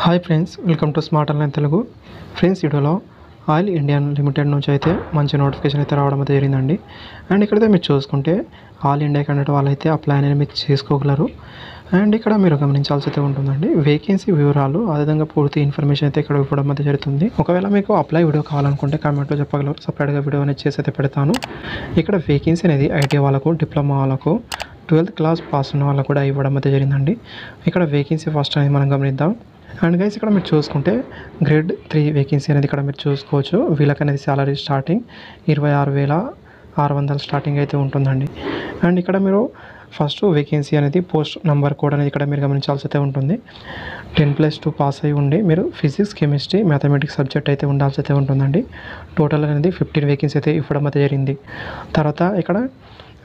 Hi friends, welcome to smart online Telugu. Friends, వీడియోలో oil India limited నుంచి అయితే మంచి నోటిఫికేషన్ అయితే రావడం అయితే జరిగిందండి. అండ్ ఇక్కడైతే మీరు చూసుకుంటే ఆల్ ఇండియా క్యాండిడేట్ వాళ్ళైతే అప్లై అనేది మీరు చేసుకోగలరు. అండ్ ఇక్కడ మీరు గమనించాల్సి అయితే ఉంటుందండి, వేకెన్సీ వివరాలు అదేవిధంగా పూర్తి ఇన్ఫర్మేషన్ అయితే ఇక్కడ ఇవ్వడం అయితే జరుగుతుంది. ఒకవేళ మీకు అప్లై వీడియో కావాలనుకుంటే కామెంట్లో చెప్పగలరు, సపరేట్గా వీడియో అనేది చేసి అయితే పెడతాను. ఇక్కడ వేకెన్సీ అనేది ఐటీ వాళ్ళకు, డిప్లొమా వాళ్ళకు, 12th క్లాస్ పాస్ ఉన్న వాళ్ళకు కూడా ఇవ్వడం అయితే జరిగిందండి. ఇక్కడ వేకెన్సీ ఫస్ట్ అనేది మనం గమనిద్దాం. అండ్ గైస్, ఇక్కడ మీరు చూసుకుంటే గ్రేడ్ 3 వేకెన్సీ అనేది ఇక్కడ మీరు చూసుకోవచ్చు. వీళ్ళకి అనేది సాలరీ స్టార్టింగ్ 26,600 స్టార్టింగ్ అయితే ఉంటుందండి. అండ్ ఇక్కడ మీరు ఫస్ట్ వేకెన్సీ అనేది పోస్ట్ నెంబర్ కోడ్ అనేది ఇక్కడ మీరు గమనించాల్సి అయితే ఉంటుంది. 10+2 పాస్ అయి ఉండి మీరు ఫిజిక్స్, కెమిస్ట్రీ, మ్యాథమెటిక్స్ సబ్జెక్ట్ అయితే ఉండాల్సి అయితే ఉంటుందండి. టోటల్ అనేది 15 వేకెన్సీ అయితే ఇవ్వడం అయితే జరిగింది. తర్వాత ఇక్కడ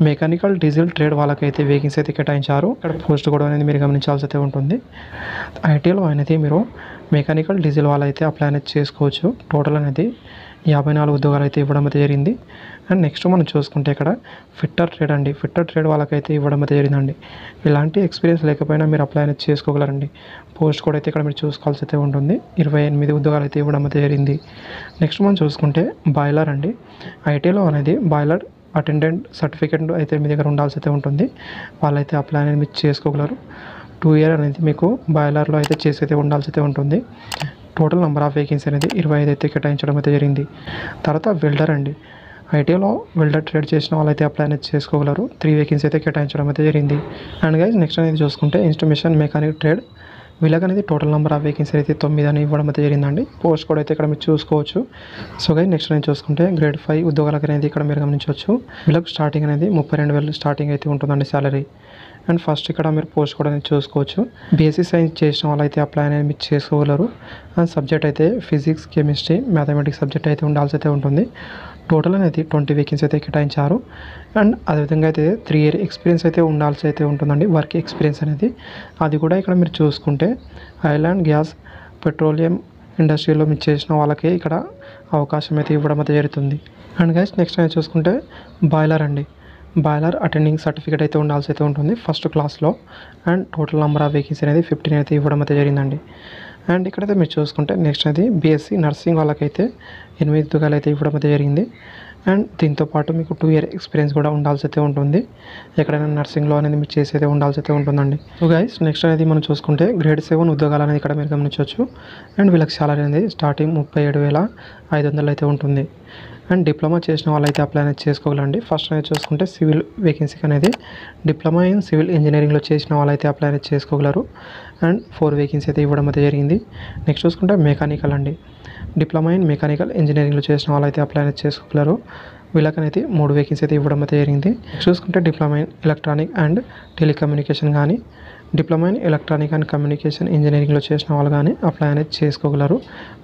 మెకానికల్, డీజిల్ ట్రేడ్ వాళ్ళకైతే వేకెన్సీ అయితే కేటాయించారు. ఇక్కడ పోస్ట్ కూడా అనేది మీరు గమనించాల్సి అయితే ఉంటుంది. ఐటీలో అనేది మీరు మెకానికల్, డీజిల్ వాళ్ళైతే అప్లై అనేది చేసుకోవచ్చు. టోటల్ అనేది 54 ఉద్యోగాలు అయితే ఇవ్వడం అయితే జరిగింది. అండ్ నెక్స్ట్ మనం చూసుకుంటే ఇక్కడ ఫిట్టర్ ట్రేడ్ అండి, ఫిట్టర్ ట్రేడ్ వాళ్ళకైతే ఇవ్వడం అయితే జరిగిందండి. ఇలాంటి ఎక్స్పీరియన్స్ లేకపోయినా మీరు అప్లై అనేది చేసుకోగలరండి. పోస్ట్ కూడా అయితే ఇక్కడ మీరు చూసుకోవాల్సి అయితే ఉంటుంది. 28 ఉద్యోగాలు అయితే ఇవ్వడం అయితే జరిగింది. నెక్స్ట్ మనం చూసుకుంటే బాయిలర్ అండి. ఐటీలో అనేది బాయిలర్ అటెండెంట్ సర్టిఫికేట్ అయితే మీ దగ్గర ఉండాల్సి అయితే ఉంటుంది. వాళ్ళైతే అప్లై అనేది మీరు చేసుకోగలరు. 2 ఇయర్ అనేది మీకు బాయిలర్లో అయితే చేసి అయితే ఉండాల్సి అయితే ఉంటుంది. టోటల్ నెంబర్ ఆఫ్ వేకెన్సీ అనేది 25 అయితే కేటాయించడం అయితే జరిగింది. తర్వాత వెల్డర్ అండి. ఐటీలో వెల్డర్ ట్రేడ్ చేసిన వాళ్ళైతే అప్లై అనేది చేసుకోగలరు. 3 వేకెన్సీ అయితే కేటాయించడం అయితే జరిగింది. అండ్ గైస్, నెక్స్ట్ అనేది చూసుకుంటే ఇన్స్ట్రుమేషన్ మెకానిక్ ట్రేడ్ వీళ్ళకి అనేది టోటల్ నెంబర్ ఆఫ్ వేకెన్సీ అయితే 9 అని ఇవ్వడం అయితే జరిగిందండి. పోస్ట్ కూడా అయితే ఇక్కడ మీరు చూసుకోవచ్చు. సో గైస్, నెక్స్ట్ నేను చూసుకుంటే గ్రేడ్ 5 ఉద్యోగాలకు అనేది ఇక్కడ మీరు గమనించవచ్చు. వీళ్ళకి స్టార్టింగ్ అనేది 32,000 స్టార్టింగ్ అయితే ఉంటుందండి సాలరీ. అండ్ ఫస్ట్ ఇక్కడ మీరు పోస్ట్ కూడా అనేది చూసుకోవచ్చు. బీఎస్సీ సైన్స్ చేసిన వాళ్ళైతే అప్లై అనేది మీరు చేసుకోగలరు. అండ్ సబ్జెక్ట్ అయితే ఫిజిక్స్, కెమిస్ట్రీ, మ్యాథమెటిక్స్ సబ్జెక్ట్ అయితే ఉండాల్సి అయితే ఉంటుంది. టోటల్ అనేది 20 వేకెన్సీ అయితే కేటాయించారు. అండ్ అదేవిధంగా అయితే 3 ఇయర్ ఎక్స్పీరియన్స్ అయితే ఉండాల్సి అయితే ఉంటుందండి, వర్క్ ఎక్స్పీరియన్స్ అనేది. అది కూడా ఇక్కడ మీరు చూసుకుంటే ఆయిల్ అండ్ గ్యాస్, పెట్రోలియం ఇండస్ట్రీలో మీరు చేసిన వాళ్ళకి ఇక్కడ అవకాశం అయితే ఇవ్వడం అయితే జరుగుతుంది. అండ్ గైస్, నెక్స్ట్ అనేది చూసుకుంటే బాయిలర్ అండి. బాయిలర్ అటెండింగ్ సర్టిఫికేట్ అయితే ఉండాల్సి అయితే ఉంటుంది ఫస్ట్ క్లాస్లో. And total number of vacancy అనేది 15 అయితే ఇవ్వడం అయితే జరిగిందండి. అండ్ ఇక్కడైతే మీరు చూసుకుంటే నెక్స్ట్ అది బీఎస్సీ నర్సింగ్ వాళ్ళకైతే 8 ఉద్యోగాలు అయితే ఇవ్వడం అయితే జరిగింది. అండ్ దీంతోపాటు మీకు 2 ఇయర్ ఎక్స్పీరియన్స్ కూడా ఉండాల్సి అయితే ఉంటుంది. ఎక్కడైనా నర్సింగ్లో అనేది మీరు చేసి అయితే ఉండాల్సి అయితే ఉంటుందండి. సో గైస్, నెక్స్ట్ అనేది మనం చూసుకుంటే గ్రేడ్ 7 ఉద్యోగాలు అనేది ఇక్కడ మీరు గమనించవచ్చు. అండ్ వీళ్ళకి సాలరీ అనేది స్టార్టింగ్ 37,500 అయితే ఉంటుంది. అండ్ డిప్లొమా చేసిన వాళ్ళైతే అప్లై అనేది చేసుకోగలండి. ఫస్ట్ అనేది చూసుకుంటే సివిల్ వేకెన్సీకి అనేది డిప్లొమా ఇన్ సివిల్ ఇంజనీరింగ్లో చేసిన వాళ్ళైతే అప్లై అనేది చేసుకోగలరు. అండ్ 4 వేకెన్సీ అయితే ఇవ్వడం అయితే జరిగింది. నెక్స్ట్ చూసుకుంటే మెకానికల్ అండి. డిప్లొమా ఇన్ మెకానికల్ ఇంజనీరింగ్లో చేసిన వాళ్ళైతే అప్లై అనేది చేసుకోగలరు. వీళ్ళకనైతే 3 వేకెన్సీ అయితే ఇవ్వడం అయితే జరిగింది. చూసుకుంటే diploma in electronic and telecommunication కానీ, diploma in electronic and communication ఇంజనీరింగ్లో చేసిన వాళ్ళు కానీ అప్లై అనేది చేసుకోగలరు.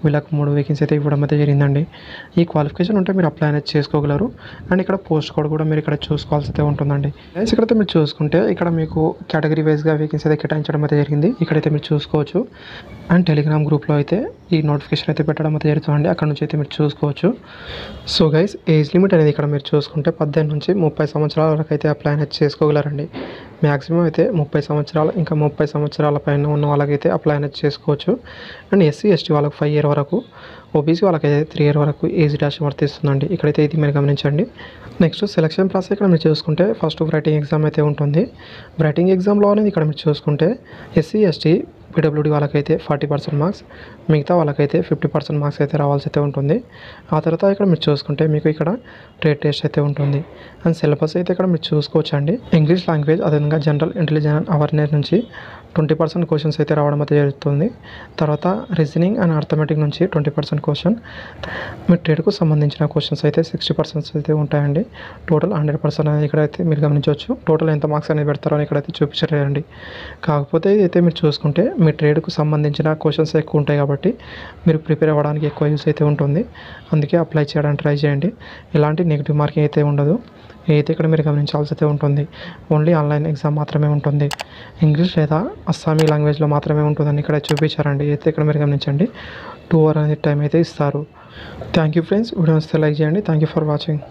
వీళ్ళకి 3 వేకెన్సీ అయితే ఇవ్వడం అయితే జరిగిందండి. ఈ క్వాలిఫికేషన్ ఉంటే మీరు అప్లై అనేది చేసుకోగలరు. అండ్ ఇక్కడ పోస్ట్ కోడ్ కూడా మీరు ఇక్కడ చూసుకోవాల్సి అయితే ఉంటుందండి. ఇక్కడైతే మీరు చూసుకుంటే ఇక్కడ మీకు కేటగిరీ వైజ్గా వేకెన్సీ అయితే కేటాయించడం అయితే జరిగింది. ఇక్కడైతే మీరు చూసుకోవచ్చు. అండ్ టెలిగ్రామ్ గ్రూప్లో అయితే ఈ నోటిఫికేషన్ అయితే పెట్టడం అయితే జరుగుతుందండి. అక్కడ నుంచి అయితే మీరు చూసుకోవచ్చు. సో గైస్, ఏజ్ లిమిట్ అనేది ఇక్కడ మీరు చూసుకుంటే 18 నుంచి 30 సంవత్సరాల వరకు అయితే అప్లై అనేది చేసుకోగలరండి. మ్యాక్సిమం అయితే 30 సంవత్సరాలు, ఇంకా 30 సంవత్సరాల పైన ఉన్న వాళ్ళకైతే అప్లై అనేది చేసుకోవచ్చు. అండ్ ఎస్సీ, ఎస్టీ వాళ్ళకి 5 ఇయర్ వరకు, ఓబీసీ వాళ్ళకైతే 3 ఇయర్ వరకు ఏజ్ డాష్ వర్తిస్తుందండి. ఇక్కడైతే ఇది మీరు గమనించండి. నెక్స్ట్ సెలక్షన్ ప్రాసెస్ ఇక్కడ మీరు చూసుకుంటే ఫస్ట్ రైటింగ్ ఎగ్జామ్ అయితే ఉంటుంది. రైటింగ్ ఎగ్జామ్లో అనేది ఇక్కడ మీరు చూసుకుంటే ఎస్సీ, ఎస్టీ, పీడబ్ల్యూడీ వాళ్ళకైతే 40% మార్క్స్, మిగతా వాళ్ళకైతే 50% మార్క్స్ అయితే రావాల్సి అయితే ఉంటుంది. ఆ తర్వాత ఇక్కడ మీరు చూసుకుంటే మీకు ఇక్కడ ట్రేడ్ టెస్ట్ అయితే ఉంటుంది. అండ్ సిలబస్ అయితే ఇక్కడ మీరు చూసుకోవచ్చు అండి. ఇంగ్లీష్ లాంగ్వేజ్, అదేవిధంగా జనరల్ ఇంటెలిజెన్స్ అవేర్నెస్ నుంచి 20% క్వశ్చన్స్ అయితే రావడం అయితే జరుగుతుంది. తర్వాత రీజనింగ్ అండ్ అర్థమెటిక్ నుంచి 20% క్వశ్చన్, మీ ట్రేడ్కు సంబంధించిన క్వశ్చన్స్ అయితే 60% అయితే ఉంటాయండి. టోటల్ 100% అనేది ఇక్కడైతే మీరు గమనించవచ్చు. టోటల్ ఎంత మార్క్స్ అనేది పెడతారో అని ఇక్కడైతే చూపించలేదండి. కాకపోతే ఇదైతే మీరు చూసుకుంటే మీ ట్రేడ్కు సంబంధించిన క్వశ్చన్స్ ఎక్కువ ఉంటాయి కాబట్టి మీరు ప్రిపేర్ అవ్వడానికి ఎక్కువ యూస్ అయితే ఉంటుంది. అందుకే అప్లై చేయడానికి ట్రై చేయండి. ఎలాంటి నెగిటివ్ మార్కింగ్ అయితే ఉండదు. అయితే ఇక్కడ మీరు గమనించాల్సి అయితే ఉంటుంది. ఓన్లీ ఆన్లైన్ ఎగ్జామ్ మాత్రమే ఉంటుంది. ఇంగ్లీష్ లేదా అస్సామీ లాంగ్వేజ్లో మాత్రమే ఉంటుందని ఇక్కడ చూపించారండి. అయితే ఇక్కడ మీరు గమనించండి. 2 hours అనేది టైం అయితే ఇస్తారు. Thank you friends. వీడియో వస్తే లైక్ చేయండి. Thank you for watching.